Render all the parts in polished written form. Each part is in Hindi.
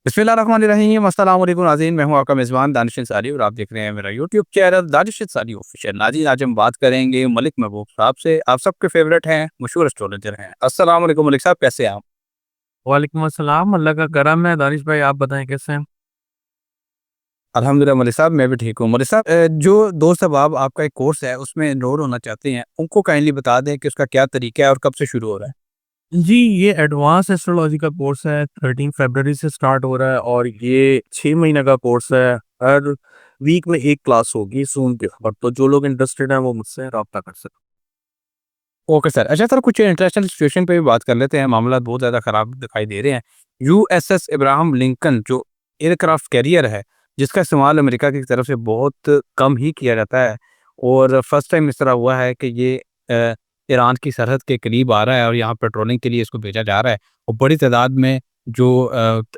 बिस्मिल्लाहिर्रहमानिर्रहीम अस्सलाम वालेकुम नाज़रीन, मैं हूं आपका मेज़बान दानिश अंसारी और आप देख रहे हैं मेरा YouTube channel Danish Ansari official. नाज़रीन, आज हम बात करेंगे मलिक महबूब साहब से। आप सबके फेवरेट हैं, मशहूर एस्ट्रोलॉजर हैं। अस्सलाम वालेकुम मलिक साहब, कैसे हैं आप? वालेकुम अस्सलाम, अल्लाह का करम है। दानिश भाई आप बताएँ कैसे हैं? अल्हम्दुलिल्लाह मलिक साहब, मैं भी ठीक हूँ। मलिक साहब, जो दोस्त अहबाब आपका एक कोर्स है उसमें एनरोल होना चाहते हैं, उनको काइंडली बता दें कि उसका क्या तरीका है और कब से शुरू हो रहा है? जी, ये एडवांस एस्ट्रोलॉजी का कोर्स है, 13 फरवरी से स्टार्ट हो रहा है और ये 6 महीने का कोर्स है। हर वीक में 1 क्लास होगी ज़ूम के ऊपर, तो जो लोग इंटरेस्टेड हैं वो मुझसे राब्ता कर सकते हैं। Okay sir. अच्छा सर, कुछ इंटरनेशनल सिचुएशन पे भी बात कर लेते हैं। मामला बहुत ज़्यादा ख़राब दिखाई दे रहे हैं। यूएसएस इब्राहम लिंकन जो एयरक्राफ्ट कैरियर है, जिसका इस्तेमाल अमेरिका की तरफ से बहुत कम ही किया जाता है और फर्स्ट टाइम इस तरह हुआ है कि ये ईरान की सरहद के करीब आ रहा है और यहाँ पेट्रोलिंग के लिए इसको भेजा जा रहा है और बड़ी तादाद में जो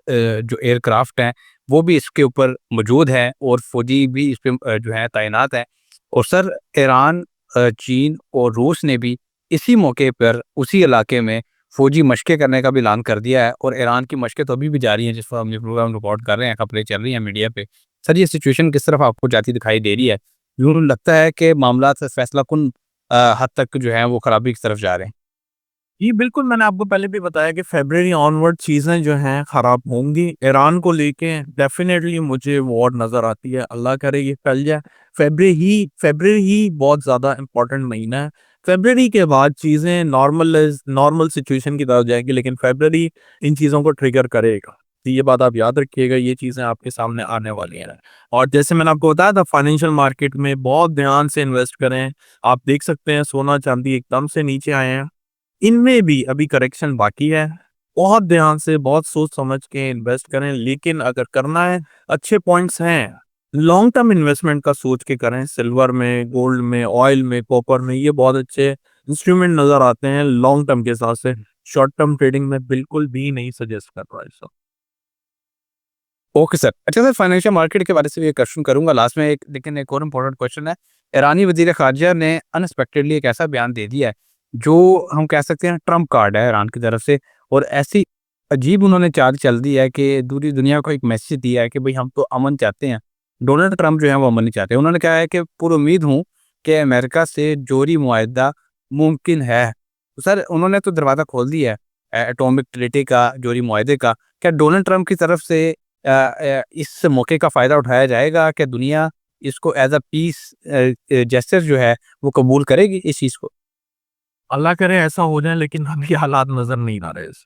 एयरक्राफ्ट हैं, वो भी इसके ऊपर मौजूद हैं और फ़ौजी भी इस पे जो है तैनात हैं। और सर, ईरान, चीन और रूस ने भी इसी मौके पर उसी इलाके में फ़ौजी मशक़ें करने का भी ऐलान कर दिया है और ईरान की मशक़ें तो अभी भी जारी हैं, जिस पर हम ये प्रोग्राम रिकॉर्ड कर रहे हैं, खबरें चल रही हैं मीडिया पे। सर, ये सिचुएशन किस तरफ आपको जाती दिखाई दे रही है? यूँ लगता है कि मामला फ़ैसलाकुन हद तक जो है वो खराबी की तरफ जा रहे हैं। जी, बिल्कुल, मैंने आपको पहले भी बताया कि फ़रवरी ऑनवर्ड चीज़ें जो हैं ख़राब होंगी। ईरान को लेके डेफ़िनेटली मुझे वॉर नज़र आती है, अल्लाह करे ये टल जाए। फ़रवरी ही बहुत ज़्यादा इम्पोर्टेंट महीना है। फ़रवरी के बाद चीज़ें नॉर्मल सिचुएशन की तरफ जाएँगी, लेकिन फ़रवरी इन चीज़ों को ट्रिगर करेगा। तो ये बात आप याद रखिएगा, ये चीज़ें आपके सामने आने वाली हैं। और जैसे मैंने आपको बताया था, फाइनेंशियल मार्केट में बहुत ध्यान से इन्वेस्ट करें। आप देख सकते हैं सोना-चांदी एकदम से नीचे आए हैं। इनमें भी अभी करेक्शन बाकी है। बहुत ध्यान से, बहुत सोच समझ के इन्वेस्ट करें, लेकिन अगर करना है, अच्छे पॉइंट्स हैं। लॉन्ग टर्म इन्वेस्टमेंट का सोच के करें, सिल्वर में, गोल्ड में, ऑयल में, कॉपर में, ये बहुत अच्छे इंस्ट्रूमेंट नज़र आते हैं लॉन्ग टर्म के हिसाब से। शॉर्ट टर्म ट्रेडिंग में बिल्कुल भी नहीं सजेस्ट कर रहा है। Okay sir. अच्छा सर, फाइनेंशियल मार्केट के बारे से भी एक क्वेश्चन करूँगा लास्ट में, एक लेकिन एक और इम्पोर्टेंट क्वेश्चन है। ईरानी वज़ीर ख़ारिजा ने अनएक्सपेक्टेडली एक ऐसा बयान दे दिया है, जो हम कह सकते हैं ट्रम्प कार्ड है ईरान की तरफ से और ऐसी अजीब उन्होंने चाल चल दी है कि पूरी दुनिया को एक मैसेज दिया है कि भई हम तो अमन चाहते हैं। डोनाल्ड ट्रम्प जो है वो अमन नहीं चाहते। उन्होंने कहा है कि पुरुम्मीद हूँ कि अमेरिका से जोहरी मुआहदा मुमकिन है। तो सर, उन्होंने तो दरवाज़ा खोल दिया है एटॉमिक ट्रीटी का, जोहरी मुआहदे का। क्या डोनाल्ड ट्रम्प की तरफ से इस मौके का फ़ायदा उठाया जाएगा? क्या दुनिया इसको एज़ अ पीस जेस्चर जो है वो कबूल करेगी इस चीज़ को? अल्लाह करे ऐसा हो जाए, लेकिन अभी हालात नज़र नहीं आ रहे ऐसे।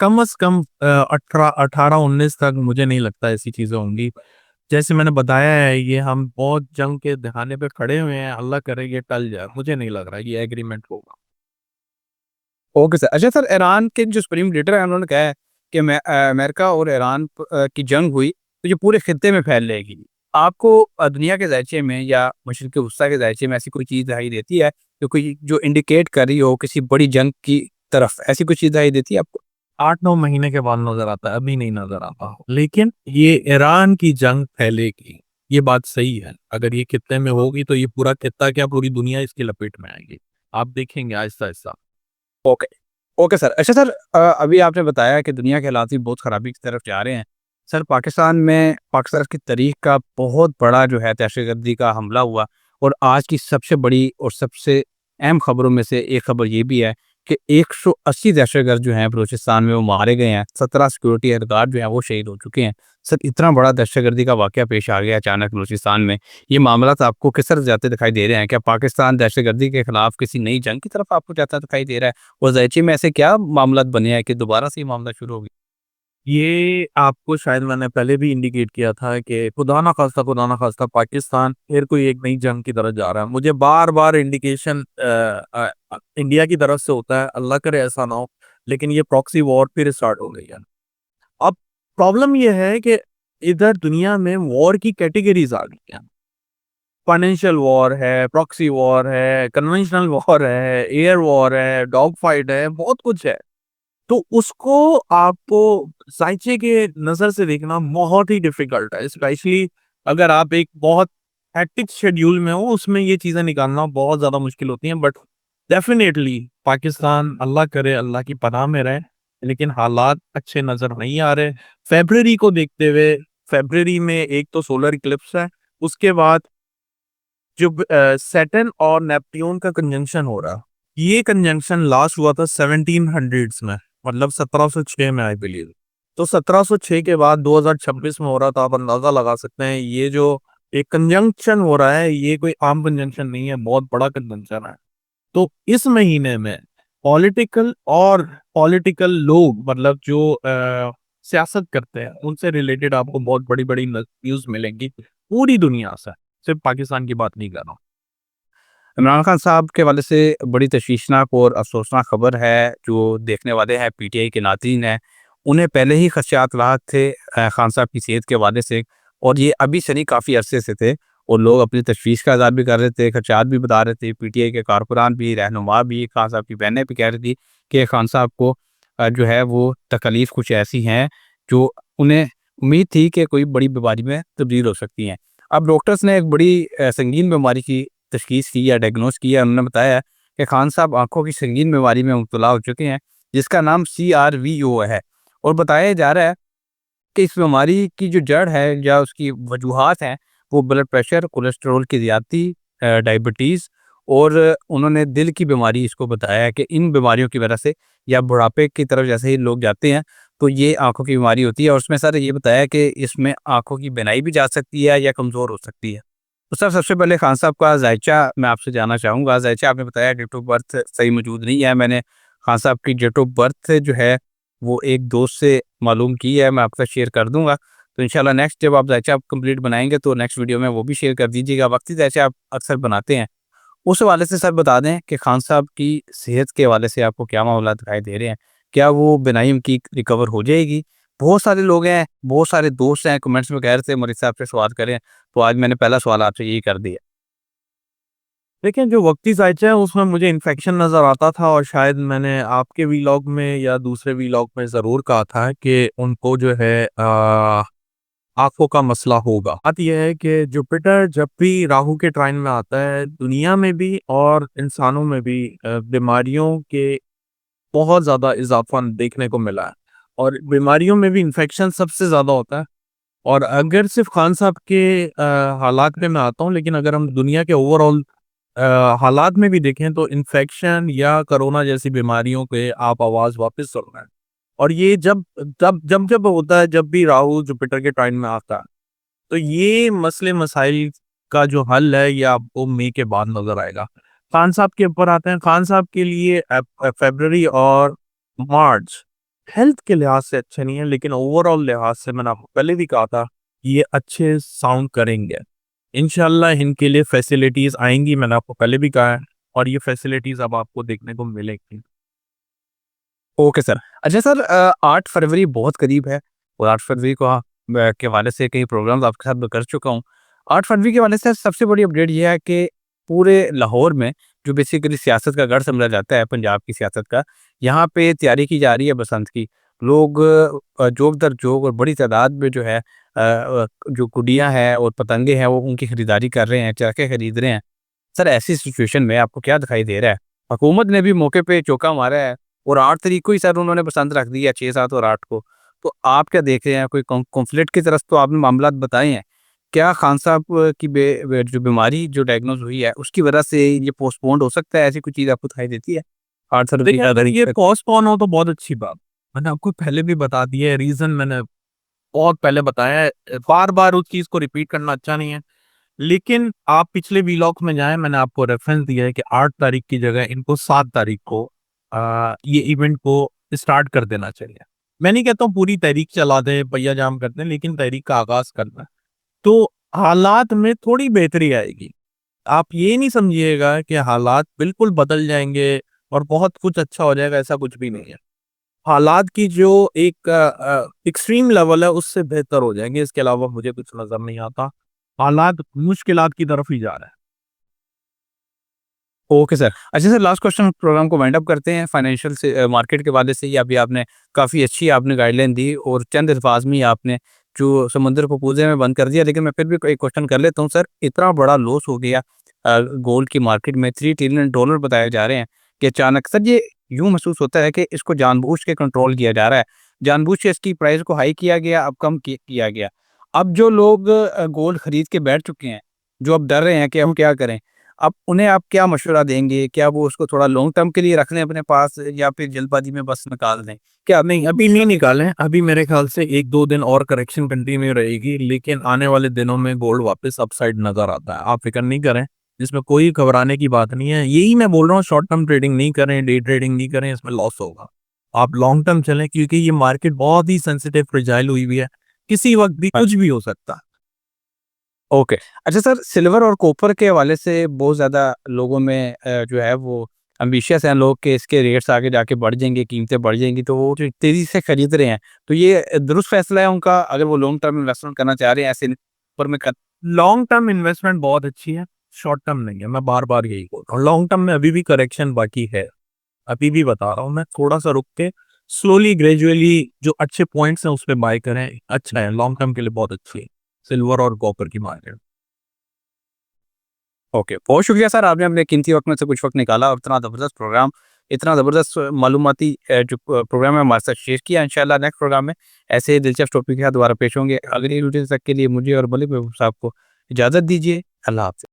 कम से कम 18-19 तक मुझे नहीं लगता ऐसी चीज़ें होंगी। जैसे मैंने बताया है, ये हम बहुत जंग के दहाने पे खड़े हुए हैं, अल्लाह करे ये टल जाए। मुझे नहीं लग रहा ये एग्रीमेंट होगा। Okay sir. अच्छा सर, ईरान के जो सुप्रीम लीडर हैं उन्होंने कहा है कि अमेरिका और ईरान की जंग हुई तो ये पूरे खित्ते में फैल जाएगी। आपको दुनिया के ज़ायचे में या मशरिक़ वुस्ता के ज़ायचे में ऐसी कोई चीज़ दिखाई देती है जो कोई जो इंडिकेट कर रही हो किसी बड़ी जंग की तरफ, ऐसी कोई चीज़ दिखाई देती है आपको? 8-9 महीने के बाद नज़र आता है, अभी नहीं नज़र आता। लेकिन ये ईरान की जंग फैलेगी, ये बात सही है। अगर ये खित्ते में होगी तो ये पूरा खित्ता क्या, पूरी दुनिया इसकी लपेट में आएगी। आप देखेंगे आहिस्ता-आहिस्ता। ओके। Okay sir. अच्छा सर, अभी आपने बताया कि दुनिया के हालात भी बहुत ख़राबी की तरफ जा रहे हैं। सर, पाकिस्तान की तारीख़ का बहुत बड़ा जो है दहशतगर्दी का हमला हुआ और आज की सबसे बड़ी और सबसे अहम खबरों में से एक खबर ये भी है कि 180 दहशतगर्द जो हैं बलूचिस्तान में वो मारे गए हैं। 17 सिक्योरिटी एहलकार जो हैं वो शहीद हो चुके हैं। सर, इतना बड़ा दहशतगर्दी का वाक़या पेश आ गया अचानक बलूचिस्तान में। ये मामलात आपको किस तरफ जाते दिखाई दे रहे हैं? क्या पाकिस्तान दहशतगर्दी के खिलाफ किसी नई जंग की तरफ आपको जाता दिखाई दे रहा है? और ज़ायचे में ऐसे क्या मामलात बने हैं कि दोबारा से ये मामला शुरू हो गया? ये आपको शायद मैंने पहले भी इंडिकेट किया था कि खुदा ना खास्ता पाकिस्तान फिर कोई एक नई जंग की तरफ जा रहा है। मुझे बार-बार इंडिकेशन इंडिया की तरफ से होता है, अल्लाह करे ऐसा ना हो, लेकिन ये प्रॉक्सी वॉर फिर स्टार्ट हो गई है। अब प्रॉब्लम ये है कि इधर दुनिया में वॉर की कैटेगरीज़ आ गई हैं। फाइनेंशियल वॉर है, प्रॉक्सी वॉर है, कन्वेंशनल वॉर है, एयर वॉर है, डॉग फाइट है, बहुत कुछ है। तो उसको आपको साइंचे के नज़र से देखना बहुत ही डिफ़िकल्ट है, स्पेशली अगर आप एक बहुत हेक्टिक शेड्यूल में हो, उसमें ये चीज़ें निकालना बहुत ज़्यादा मुश्किल होती हैं। बट डेफ़िनेटली पाकिस्तान, अल्लाह करे अल्लाह की पनाह में रहे, लेकिन हालात अच्छे नज़र नहीं आ रहे। फ़रवरी को देखते हुए, फ़रवरी में एक तो सोलर इक्लिप्स है, उसके बाद जो सैटर्न और नेपट्यून का कंजंक्शन हो रहा, ये कंजंक्शन लास्ट हुआ था 1700s में, मतलब 1706 में आई बिलीव। तो 1706 के बाद 2026 में हो रहा, तो आप अंदाजा लगा सकते हैं ये जो एक कंजंक्शन हो रहा है, ये कोई आम कंजंक्शन नहीं है, बहुत बड़ा कंजंक्शन है। तो इस महीने में पॉलिटिकल लोग, मतलब जो सियासत करते हैं, उनसे रिलेटेड आपको बहुत बड़ी-बड़ी न्यूज़ मिलेंगी पूरी दुनिया से, सिर्फ पाकिस्तान की बात नहीं कर रहा हूँ। इमरान खान साहब के हवाले से बड़ी तशवीशनाक और अफसोसनाक खबर है, जो देखने वाले हैं पीटीआई के नाज़रीन हैं, उन्हें पहले ही खदशात लाक थे खान साहब की सेहत के हवाले से, और ये अभी से नहीं काफ़ी अरसे से थे, और लोग अपनी तशवीश का इज़हार भी कर रहे थे, खदशात भी बता रहे थे। पीटीआई के कारकुनान भी, रहनुमा भी, खान साहब की बहनें भी कह रही थी कि खान साहब को जो है वो तकलीफ़ कुछ ऐसी हैं, जो उन्हें उम्मीद थी कि कोई बड़ी बीमारी में तब्दील हो सकती हैं। अब डॉक्टर्स ने एक बड़ी संगीन बीमारी की तशख़ीस की या डायग्नोज़ किया। उन्होंने बताया कि खान साहब आँखों की संगीन बीमारी में मुब्तला हो चुके हैं, जिसका नाम CRVO है, और बताया जा रहा है कि इस बीमारी की जो जड़ है या उसकी वजूहात हैं, वो ब्लड प्रेशर, कोलेस्टेरोल की ज़्यादती, डायबिटीज़, और उन्होंने दिल की बीमारी इसको बताया है कि इन बीमारियों की वजह से या बुढ़ापे की तरफ जैसे ही लोग जाते हैं, तो ये आँखों की बीमारी होती है। और उसमें सर ये बताया कि इसमें आँखों की बीनाई भी जा सकती है या कमज़ोर हो सकती है। तो सर सबसे पहले खान साहब का ज़ायचा मैं आपसे जानना चाहूँगा। ज़ायचा आपने बताया डेट ऑफ़ बर्थ सही मौजूद नहीं है। मैंने खान साहब की डेट ऑफ़ बर्थ जो है वो एक दोस्त से मालूम की है, मैं आपके साथ शेयर कर दूँगा। तो इंशाल्लाह नेक्स्ट जब आप ज़ायचा आप कंप्लीट बनाएँगे तो नेक्स्ट वीडियो में वो भी शेयर कर दीजिएगा। वक़्ती ज़ायचा आप अक्सर बनाते हैं। उस हवाले से सर बता दें कि खान साहब की सेहत के हवाले से आपको क्या मामला दिखाई दे रहे हैं? क्या वो बीनाई उनकी रिकवर हो जाएगी? बहुत सारे लोग हैं, बहुत सारे दोस्त हैं कमेंट्स में कह रहे थे मलिक साहब से सवाल करें, तो आज मैंने पहला सवाल आपसे यही कर दिया। देखिए, जो वक्ती ज़ायचा है उसमें मुझे इन्फेक्शन नज़र आता था, और शायद मैंने आपके वीलॉग में या दूसरे वीलॉग में ज़रूर कहा था कि उनको जो है आँखों का मसला होगा। बात ये है कि जुपिटर जब भी राहु के ट्राइन में आता है, दुनिया में भी और इंसानों में भी बीमारियों के बहुत ज़्यादा इज़ाफ़ा देखने को मिला है, और बीमारियों में भी इन्फेक्शन सबसे ज़्यादा होता है। और अगर सिर्फ़ खान साहब के हालात पे मैं आता हूँ, लेकिन अगर हम दुनिया के ओवरऑल हालात में भी देखें, तो इन्फेक्शन या कोरोना जैसी बीमारियों पे आप आवाज़ वापस सुन रहे हैं। और ये जब होता है, जब भी राहु जुपिटर के ट्राइन में आता है, तो ये मसले मसाइल का जो हल है, ये आपको मई के बाद नज़र आएगा। खान साहब के ऊपर आते हैं। खान साहब के लिए फ़रवरी और मार्च हेल्थ के लिहाज से अच्छे नहीं है, लेकिन ओवरऑल लिहाज से मैंने आपको पहले भी कहा था, ये अच्छे साउंड करेंगे। इंशाल्लाह इनके लिए फैसिलिटीज़ आएँगी, मैंने आपको पहले भी कहा है, और ये फैसिलिटीज़ अब आपको देखने को मिलेंगी। Okay sir. अच्छा सर 8 फरवरी बहुत करीब है, और 8 फरवरी को के हवाले से कई प्रोग्राम्स आपके साथ मैं कर चुका हूँ। 8 फरवरी के हवाले से सबसे बड़ी अपडेट ये है कि पूरे लाहौर में जो बेसिकली सियासत का गढ़ समझा जाता है पंजाब की सियासत का, यहाँ पे तैयारी की जा रही है बसंत की। लोग जोक दर जोक और बड़ी तादाद में जो है जो गुड्डियाँ हैं और पतंगे हैं वो उनकी खरीदारी कर रहे हैं, चरखे खरीद रहे हैं। सर ऐसी सिचुएशन में आपको क्या दिखाई दे रहा है? हुकूमत ने भी मौके पे चौका मारा है, और 8 तारीख को ही सर उन्होंने बसंत रख दी है, 6, 7 और 8 को। तो आप क्या देख रहे हैं? कोई कॉन्फ्लिक्ट की तरफ तो आपने मामलात बताए हैं। क्या खान साहब की जो बीमारी जो डायग्नोज़ हुई है, उसकी वजह से ये पोस्टपोन्ड हो सकता है? ऐसी कोई चीज़ आपको दिखाई देती है? 8 फरवरी देखिए, का अगर तारीख ये तक? पोस्टपोन हो तो बहुत अच्छी बात। मैंने आपको पहले भी बता दिया है, रीज़न मैंने बहुत पहले बताया है। बार-बार उस चीज़ को रिपीट करना अच्छा नहीं है। लेकिन आप पिछले व्लॉग्स में जाएँ, मैंने आपको रेफ़रेंस दिया है कि 8 तारीख की जगह इनको 7 तारीख को ये इवेंट को स्टार्ट कर देना चाहिए। मैं नहीं कहता हूँ पूरी तहरीक चला दें, पहिया जाम कर दें, लेकिन तहरीक का आगाज़ करना है। तो हालात में थोड़ी बेहतरी आएगी। आप ये नहीं समझिएगा कि हालात बिल्कुल बदल जाएँगे और बहुत कुछ अच्छा हो जाएगा, ऐसा कुछ भी नहीं है। हालात की जो एक एक्सट्रीम लेवल है, उससे बेहतर हो जाएँगे, इसके अलावा मुझे कुछ नज़र नहीं आता। हालात मुश्किलात की तरफ ही जा रहे हैं। Okay sir. अच्छा सर लास्ट क्वेश्चन प्रोग्राम को वाइंड अप करते हैं फाइनेंशियल से मार्केट के हवाले से ही अभी आपने काफ़ी अच्छी आपने गाइडलाइन दी और चंद अल्फाज में ही आपने जो समुद्र को पूजे में बंद कर दिया। लेकिन मैं फिर भी एक क्वेश्चन कर लेता हूँ सर, इतना बड़ा लॉस हो गया गोल्ड की मार्केट में $3 ट्रिलियन बताए जा रहे हैं कि अचानक सर ये यूँ महसूस होता है कि इसको जानबूझ के कंट्रोल किया जा रहा है। जानबूझ के इसकी प्राइस को हाई किया गया, अब कम किया गया। अब जो लोग गोल्ड खरीद के बैठ चुके हैं, जो अब डर रहे हैं कि हम क्या करें? अब उन्हें आप क्या मशवरा देंगे? क्या वो उसको थोड़ा लॉन्ग टर्म के लिए रख लें अपने पास या फिर जल्दबाज़ी में बस निकाल दें? क्या नहीं, अभी नहीं निकालें, अभी मेरे ख़्याल से 1-2 दिन और करेक्शन कंटिन्यू रहेगी, लेकिन आने वाले दिनों में गोल्ड वापस अपसाइड नज़र आता है। आप फ़िक्र नहीं करें, इसमें कोई घबराने की बात नहीं है। यही मैं बोल रहा हूँ, शॉर्ट टर्म ट्रेडिंग नहीं करें, डे ट्रेडिंग नहीं करें, इसमें लॉस होगा। आप लॉन्ग टर्म चलें, क्योंकि ये मार्केट बहुत ही सेंसिटिव, फ्रेजाइल हुई हुई है, किसी वक़्त भी कुछ भी हो सकता है। ओके। अच्छा सर, सिल्वर और कॉपर के हवाले से बहुत ज़्यादा लोगों में जो है वो एम्बिशियस हैं लोग कि इसके रेट्स आगे जाके बढ़ जाएँगे, कीमतें बढ़ जाएँगी, तो वो जो तेज़ी से खरीद रहे हैं। तो ये दुरुस्त फैसला है उनका अगर वो लॉन्ग टर्म इन्वेस्टमेंट करना चाह रहे हैं ऐसे पर में कर लॉन्ग टर्म इन्वेस्टमेंट बहुत अच्छी है, शॉर्ट टर्म नहीं है। मैं बार-बार यही बोल रहा हूँ। लॉन्ग टर्म में अभी भी करेक्शन बाकी है। अभी भी बता रहा हूँ मैं, थोड़ा-सा रुक के स्लोली ग्रेजुअली जो अच्छे पॉइंट्स हैं उस पे बाय करें, अच्छा है, लॉन्ग टर्म के लिए बहुत अच्छी है, सिल्वर और कॉपर की मार्केट। ओके, बहुत शुक्रिया सर, आपने अपने कीमती वक़्त में से कुछ वक़्त निकाला और इतना ज़बरदस्त प्रोग्राम, इतना ज़बरदस्त मालूमाती जो प्रोग्राम है हमारे साथ शेयर किया। इंशाअल्लाह नेक्स्ट प्रोग्राम में ऐसे ही दिलचस्प टॉपिक के साथ दोबारा पेश होंगे। अगली वीडियो तक के लिए मुझे और मलिक महबूब साहब को इजाज़त दीजिए। अल्लाह हाफ़िज़।